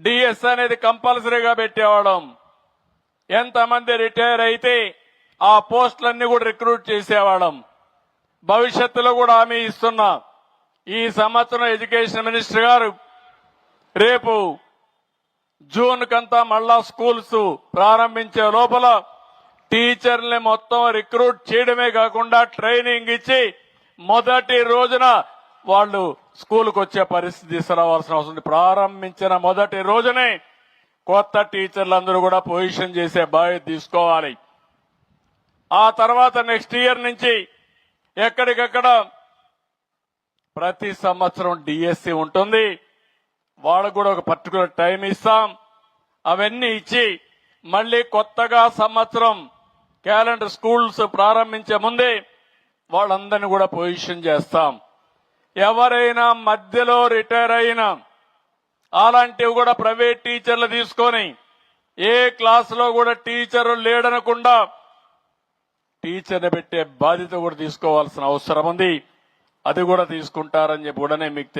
DS అనేది కంపల్సరీగా పెట్టేవాళ్ళం. ఎంతమంది రిటైర్ అయితే ఆ పోస్టులన్నీ కూడా రిక్రూట్ చేసేవాళ్ళం. భవిష్యత్తులో కూడా హామీ ఇస్తున్నా, ఈ సంవత్సరం ఎడ్యుకేషన్ మినిస్టర్ గారు రేపు జూన్ కంతా మళ్ళా స్కూల్స్ ప్రారంభించే లోపల టీచర్లని మొత్తం రిక్రూట్ చేయడమే కాకుండా ట్రైనింగ్ ఇచ్చి మొదటి రోజున వాళ్ళు స్కూల్కి వచ్చే పరిస్థితి తీసుకురావాల్సిన అవసరం ఉంది. ప్రారంభించిన మొదటి రోజునే కొత్త టీచర్లందరూ కూడా పొజిషన్ చేసే బాధ్యత తీసుకోవాలి. ఆ తర్వాత నెక్స్ట్ ఇయర్ నుంచి ఎక్కడికక్కడ ప్రతి సంవత్సరం డిఎస్సి ఉంటుంది. వాళ్ళకు కూడా ఒక పర్టికులర్ టైం ఇస్తాం. అవన్నీ ఇచ్చి మళ్ళీ కొత్తగా సంవత్సరం క్యాలెండర్ స్కూల్స్ ప్రారంభించే ముందే వాళ్ళందరినీ కూడా పొజిషన్ చేస్తాం. ఎవరైనా మధ్యలో రిటైర్ అయినా అలాంటివి కూడా ప్రైవేట్ టీచర్లు తీసుకొని ఏ క్లాసులో కూడా టీచరు లేడనకుండా టీచర్ని పెట్టే బాధ్యత కూడా తీసుకోవాల్సిన అవసరం ఉంది. అది కూడా తీసుకుంటారని చెప్పి కూడా నేను మీకు